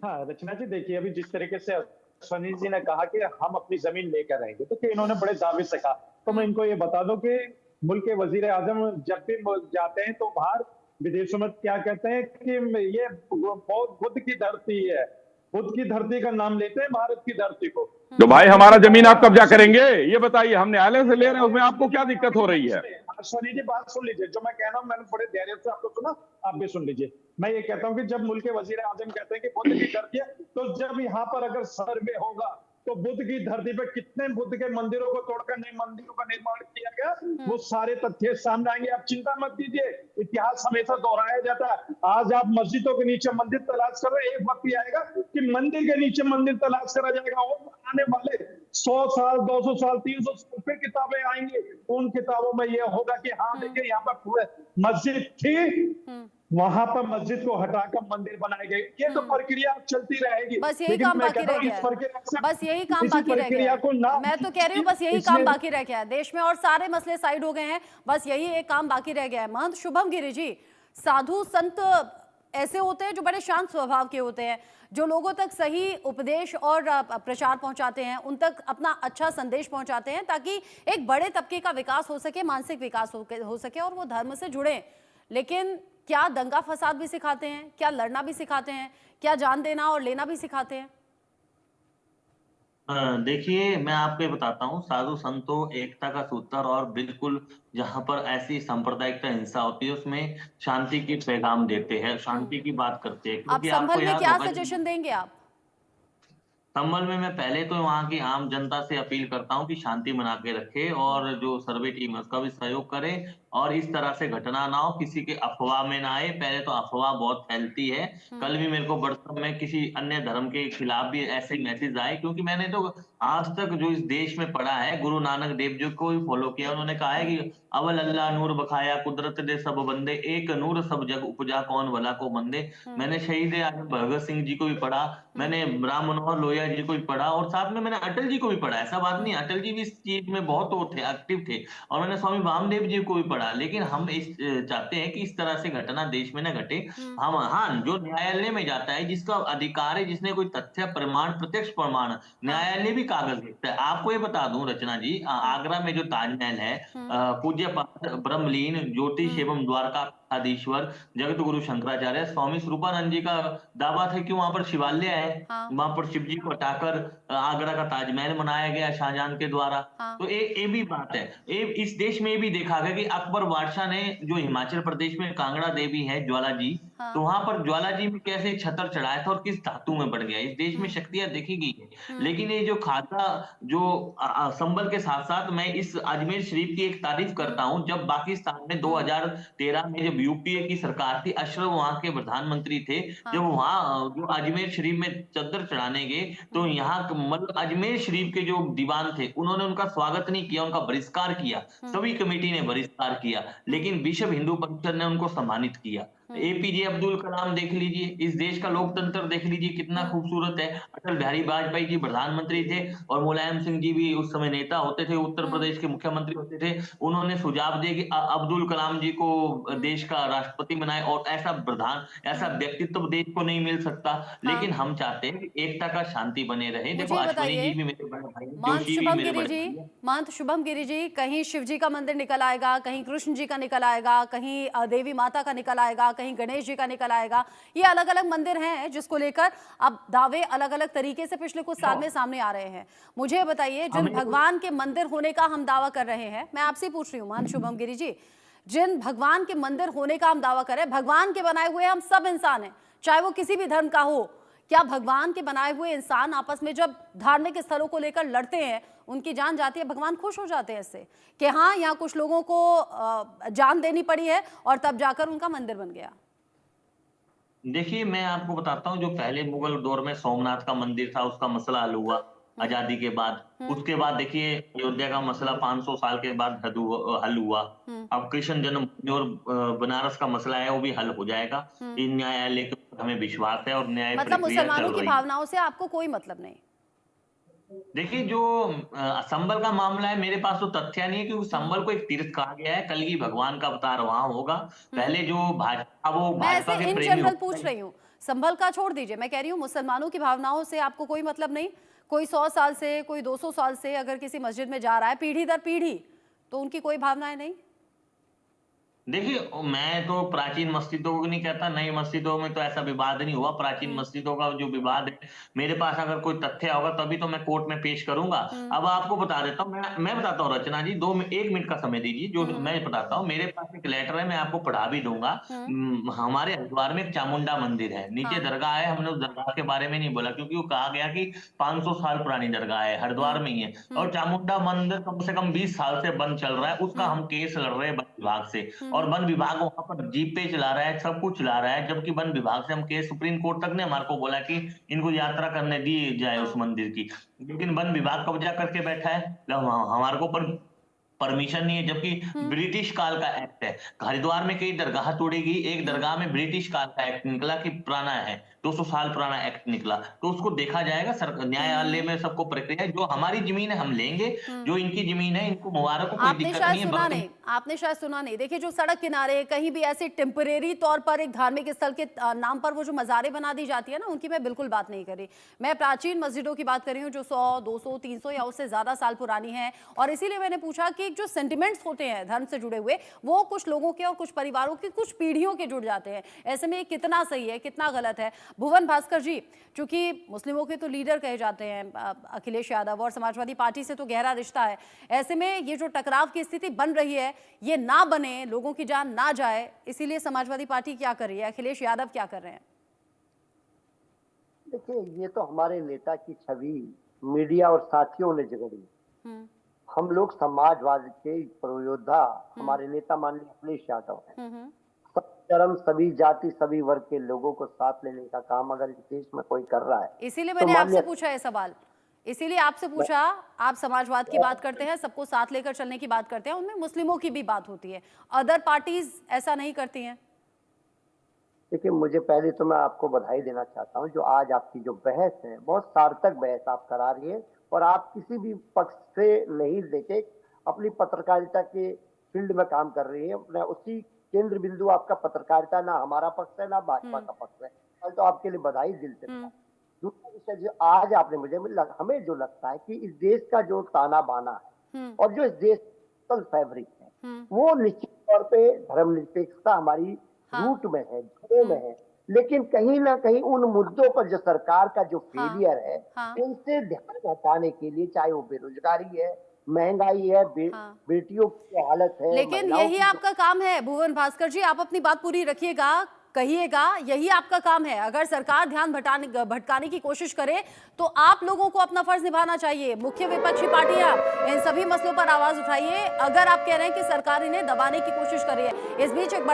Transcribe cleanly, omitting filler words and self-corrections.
हाँ, रचना जी देखिए, अभी जिस तरीके से अश्वनी जी ने कहा कि हम अपनी ज़मीन लेकर आएँगे, तो फिर इन्होंने बड़े दावे से कहा। तो मैं हुँ, इनको ये बता दूँ कि मुल्क के वज़ीर-ए-आज़म जब भी वो जाते हैं तो बाहर विदेशों में क्या कहते हैं कि ये बहुत बुद्ध की धरती है। बुद्ध की धरती का नाम लेते हैं भारत की धरती को। हुँ, तो भाई और हमारा उनके जमीन बारे आप में कब्जा हमेशा करेंगे, ये बताइए। हम न्यायालय से ले रहे हैं, उसमें आपको क्या दिक्कत हो रही है? अश्वनी जी बात सुन लीजिए, जो मैं कह रहा हूँ मैंने बड़े धैर्य से आपको सुना, आप भी सुन लीजिए। मैं ये कहता हूँ कि जब मुल्क के वज़ीर-ए-आज़म कहते हैं कि बुद्ध की धरती है, तो जब यहाँ पर अगर सर्वे होगा, तो बुद्ध की धरती पे कितने बुद्ध के मंदिरों को तोड़कर नए मंदिरों का निर्माण किया गया, हुँ, वो सारे तथ्य सामने आएँगे, आप चिंता मत कीजिए। इतिहास हमेशा दोहराया जाता है। आज आप मस्जिदों के नीचे मंदिर तलाश कर रहे हैं, एक वक़्त ये आएगा कि मंदिर के नीचे मंदिर तलाश करा जाएगा और आने वाले 100 साल, 200 साल, 300 साल फिर किताबें आएँगी। उन किताबों में ये होगा कि हाँ, हुँ, देखिए यहाँ पर पूरे मस्जिद थी, हुँ, वहाँ पर मस्जिद को हटाकर मंदिर बनाए गए। ये तो हुँ। प्रक्रिया चलती रहेगी। बस यही लेकिन काम मैं बाकी कहता रह हूँ गया इस है। प्रक्रिया बस यही से काम इसी बाकी रह गया प्रक्रिया है। को ना मैं तो कह रही हूँ बस यही काम इसलिए बाकी रह गया है। देश में और सारे मसले साइड हो गए हैं। बस यही एक काम बाकी रह गया है। महंत शुभम गिरी जी, साधु संत ऐसे होते हैं जो बड़े शांत स्वभाव के होते हैं, जो लोगों तक सही उपदेश और प्रचार पहुंचाते हैं, उन तक अपना अच्छा संदेश पहुंचाते हैं ताकि एक बड़े तबके का विकास हो सके, मानसिक विकास हो सके और वो धर्म से जुड़े। लेकिन क्या दंगा फसाद भी सिखाते हैं? क्या लड़ना भी सिखाते हैं? क्या जान देना और लेना भी सिखाते हैं? देखिए, मैं आपको ये बताता हूँ, साधु संत तो एकता का सूत्र और बिल्कुल जहाँ पर ऐसी सांप्रदायिकता हिंसा होती है, उसमें शांति की पैगाम देते हैं, हम्म। शांति की बात करते हैं। आप क्योंकि आपको संभल में याद क्या होगा सजेशन देंगे आप? संभल में मैं पहले तो वहाँ की आम जनता से अपील करता हूँ कि शांति बना के रखे हम्म, और जो सर्वे टीम है उसका भी सहयोग करें और इस तरह से घटना ना हो, किसी के अफ़वाह में ना आए। पहले तो अफ़वाह बहुत फैलती है। हम्म, कल भी मेरे को व्हाट्सएप में किसी अन्य धर्म के खिलाफ भी ऐसे मैसेज आए क्योंकि मैंने तो आज तक जो इस देश में पढ़ा है, गुरु नानक देव जी को भी फॉलो किया। उन्होंने कहा है कि अवल अल्लाह नूर बखाया कुदरत दे सब बंदे, एक नूर सब जग उपजा कौन भला को मंदे। हम्म, मैंने शहीद आजम भगत सिंह जी को भी पढ़ा, हम्म, मैंने राम मनोहर लोहिया जी को भी पढ़ा और साथ में मैंने अटल जी को भी पढ़ा। ऐसा बात नहीं, हम्म, अटल जी भी इस चीज में बहुत वो थे, एक्टिव थे और मैंने स्वामी वामदेव जी को भी पढ़ा। लेकिन हम चाहते हैं कि इस तरह से घटना देश में ना घटे। हम्म, हम हाँ, जो न्यायालय में जाता है, जिसका अधिकार है, जिसने कोई तथ्य प्रमाण, प्रत्यक्ष प्रमाण, हाँ, न्यायालय भी कागज देखता है। आपको ये बता दूं रचना जी, हम्म, आगरा में जो ताजमहल है, हम्म, पूज्य पाद ब्रह्मलीन ज्योतिष हम्म, एवं द्वारका अधीश्वर जगत गुरु शंकराचार्य स्वामी स्वरूपानंद जी का दावा था कि वहां पर शिवालय है, हाँ, वहां पर शिव जी को हटाकर आगरा का ताजमहल बनाया गया शाहजहां के द्वारा। हाँ, तो ये भी बात है। ये इस देश में ये भी देखा गया कि अकबर बादशाह ने जो हिमाचल प्रदेश में कांगड़ा देवी है ज्वाला जी, तो हाँ, वहां पर ज्वाला जी में कैसे छतर चढ़ाया था और किस धातु में बढ़ गया। इस देश में हम्म, शक्तियां देखी गई है। हम्म, लेकिन ये जो खासा जो संबल के साथ साथ मैं इस अजमेर शरीफ की एक तारीफ करता हम्म, हूँ। जब पाकिस्तान में हम्म, 2013 में जब यूपीए की सरकार थी, अशरफ वहां के प्रधानमंत्री थे, जब हाँ, वहां जो अजमेर शरीफ में चद्दर चढ़ाने गए, तो हम्म, यहाँ मतलब अजमेर शरीफ के जो दीवान थे, उन्होंने उनका स्वागत नहीं किया, उनका बहिष्कार किया। हम्म, सभी कमेटी ने बहिष्कार किया, हम्म, लेकिन विश्व हिंदू परिषद ने उनको सम्मानित किया। हम्म, एपीजे अब्दुल कलाम देख लीजिए, इस देश का लोकतंत्र देख लीजिए कितना हम्म, खूबसूरत है। अटल बिहारी वाजपेयी जी प्रधानमंत्री थे और मुलायम सिंह जी भी उस समय नेता होते थे, उत्तर हम्म, प्रदेश के मुख्यमंत्री होते थे। उन्होंने सुझाव दिए कि अब्दुल कलाम जी को हम्म, देश का राष्ट्रपति बनाए और ऐसा हम्म, व्यक्तित्व देश को नहीं मिल सकता। हाँ। लेकिन हम चाहते हैं कि एकता का शांति बने रहे। देखो मुझे ये अश्वनी जी बताइए, भी मेरे बड़े भाई हैं, महंत जोशी भी शुभम मेरे गिरी बड़े जी, भाई हैं। महंत शुभम गिरी जी, कहीं शिव जी का मंदिर निकल आएगा, कहीं कृष्ण जी का निकल आएगा, कहीं देवी माता का निकल आएगा, कहीं गणेश जी का निकल आएगा। ये अलग अलग मंदिर हैं जिसको लेकर अब दावे अलग अलग तरीके से पिछले कुछ साल देखो में सामने आ रहे हैं। मुझे ये बताइए, जिन हमें भगवान के मंदिर होने का हम दावा कर रहे हैं, मैं आपसे पूछ रही हूँ महंत शुभम गिरी जी, जिन भगवान के मंदिर होने का हम दावा कर रहे हैं, भगवान के बनाए हुए हम सब इंसान हैं, चाहे वो किसी भी धर्म का हो। क्या भगवान के बनाए हुए इंसान आपस में जब धार्मिक स्थलों को लेकर लड़ते हैं, उनकी जान जाती है, भगवान खुश हो जाते हैं इससे कि हाँ, यहाँ कुछ लोगों को जान देनी पड़ी है और तब जाकर उनका मंदिर बन गया? देखिए, मैं आपको बताता हूँ, जो पहले मुगल दौर में सोमनाथ का मंदिर था, उसका मसला हल हुआ हम्म, आज़ादी के बाद। हम्म, उसके बाद देखिए अयोध्या का मसला 500 साल के बाद हल हुआ। हम्म, अब कृष्ण जन्मभूमि और बनारस का मसला है, वो भी हल हो जाएगा। हम्म। इन न्यायालय के ऊपर हमें विश्वास है और न्याय मतलब प्रक्रिया मुसलमानों चल की रही है। भावनाओं से आपको कोई मतलब नहीं? देखिए, जो संबल का मामला है, मेरे पास तो तथ्य नहीं है क्योंकि हम्म, संबल को एक तीर्थ कहा गया है। कलगी भगवान का अवतार वहाँ होगा। हम्म। पहले जो भाजपा वो मैं ऐसे भाजपा के इन प्रेमी जनरल होते पूछ हैं। रही हूँ, संभल का छोड़ दीजिए, मैं कह रही हूँ मुसलमानों की भावनाओं से आपको कोई मतलब नहीं। कोई 100 साल से, कोई 200 साल से अगर किसी मस्जिद में जा रहा है पीढ़ी दर पीढ़ी, तो उनकी कोई भावनाएं नहीं? देखिए, मैं तो प्राचीन मस्जिदों को नहीं कहता, नई मस्जिदों में तो ऐसा विवाद नहीं हुआ। प्राचीन मस्जिदों का जो विवाद है, मेरे पास अगर कोई तथ्य होगा तभी तो मैं कोर्ट में पेश करूंगा। अब आपको बता देता हूँ, मैं बताता हूँ रचना जी, 1 मिनट का समय दीजिए, जो मैं बताता हूँ। मेरे पास एक लेटर है, मैं आपको पढ़ा भी दूंगा। हमारे हरिद्वार में एक चामुंडा मंदिर है, नीचे दरगाह है। हमने उस दरगाह के बारे में नहीं बोला क्योंकि वो कहा गया कि 500 साल पुरानी दरगाह है, हरिद्वार में ही है। और चामुंडा मंदिर कम से कम 20 साल से बंद चल रहा है, उसका हम केस लड़ रहे हैं वन विभाग से। और वन विभाग वहां पर जीपे चला रहा है, सब कुछ चला रहा है, जबकि वन विभाग से हम केस सुप्रीम कोर्ट तक ने हमारे को बोला कि इनको यात्रा करने दी जाए उस मंदिर की, लेकिन वन विभाग कब्जा करके बैठा है। हमारे को परमिशन नहीं है, जबकि ब्रिटिश काल का एक्ट है। हरिद्वार में कई दरगाह तोड़ेगी, एक दरगाह में ब्रिटिश काल का एक्ट निकला कि पुराना है, 200 साल पुराना एक्ट निकला, तो उसको देखा जाएगा। न्यायालय में सबको प्रक्रिया है। जो हमारी जमीन है हम लेंगे, जो इनकी जमीन है इनको मुबारक हो, कोई आपने दिक्कत शायद नहीं है। सुना नहीं, आपने शायद सुना नहीं। देखिए, जो सड़क किनारे कहीं भी ऐसे टेम्परेरी तौर पर एक धार्मिक स्थल के नाम पर वो जो मज़ारें बना दी जाती है ना, उनकी मैं बिल्कुल बात नहीं कर रही। मैं प्राचीन मस्जिदों की बात कर रही हूँ जो 100, 200, 300 या उससे ज़्यादा साल पुरानी है। और इसीलिए मैंने पूछा कि जो सेंटिमेंट्स होते हैं धर्म से जुड़े हुए, वो कुछ लोगों के और कुछ परिवारों के, कुछ पीढ़ियों के जुड़ जाते हैं। ऐसे में कितना सही है, कितना गलत है? भुवन भास्कर जी, चूंकि मुस्लिमों के तो लीडर कहे जाते हैं अखिलेश यादव, और समाजवादी पार्टी से तो गहरा रिश्ता है, ऐसे में ये जो टकराव की स्थिति बन रही है, ये ना बने, लोगों की जान ना जाए, इसीलिए समाजवादी पार्टी क्या कर रही है, अखिलेश यादव क्या कर रहे हैं? देखिए, ये तो हमारे नेता की छवि मीडिया और साथियों ने जगड़ी। हम लोग समाजवाद के प्रोयोद्धा, हमारे नेता माननीय अखिलेश यादव हैं। सभी धर्म, सभी जाति, सभी वर्ग के लोगों को साथ लेने का काम अगर इस देश में कोई कर रहा है, इसीलिए मैंने आपसे पूछा है सवाल, इसीलिए आपसे पूछा। आप समाजवाद की बात करते हैं, सबको साथ लेकर चलने की बात करते हैं, उनमें मुस्लिमों की भी बात होती है, अदर पार्टीज ऐसा नहीं करती हैं। देखिए, मुझे पहले तो मैं आपको बधाई देना चाहता हूं, जो आज आपकी जो बहस है, बहुत सार्थक बहस आप करा रही है, और आप किसी भी पक्ष से नहीं लेके अपनी पत्रकारिता के फील्ड में काम कर रही है। अपना उसी केंद्र बिंदु आपका पत्रकारिता, ना हमारा पक्ष है ना भाजपा का पक्ष है। कल तो आपके लिए बधाई दिल से। दूसरा विषय जो आज आपने हमें जो लगता है कि इस देश का जो ताना बाना है और जो इस देश का फैब्रिक है, वो निश्चित तौर पे धर्मनिरपेक्षता हमारी रूट में है, जड़ों में है। लेकिन कहीं ना कहीं उन मुद्दों पर जो सरकार का जो फेलियर है, उनसे ध्यान हटाने के लिए, चाहे वो बेरोजगारी है, महंगाई है, बेटियों की हालत है, लेकिन यही आपका काम है भुवन भास्कर जी, आप अपनी बात पूरी रखिएगा, कहिएगा, यही आपका काम है। अगर सरकार ध्यान भटकाने की कोशिश करे तो आप लोगों को अपना फर्ज निभाना चाहिए। मुख्य विपक्षी पार्टियां, इन सभी मसलों पर आवाज उठाइए अगर आप कह रहे हैं कि सरकार इन्हें दबाने की कोशिश कर रही है। इस बीच एक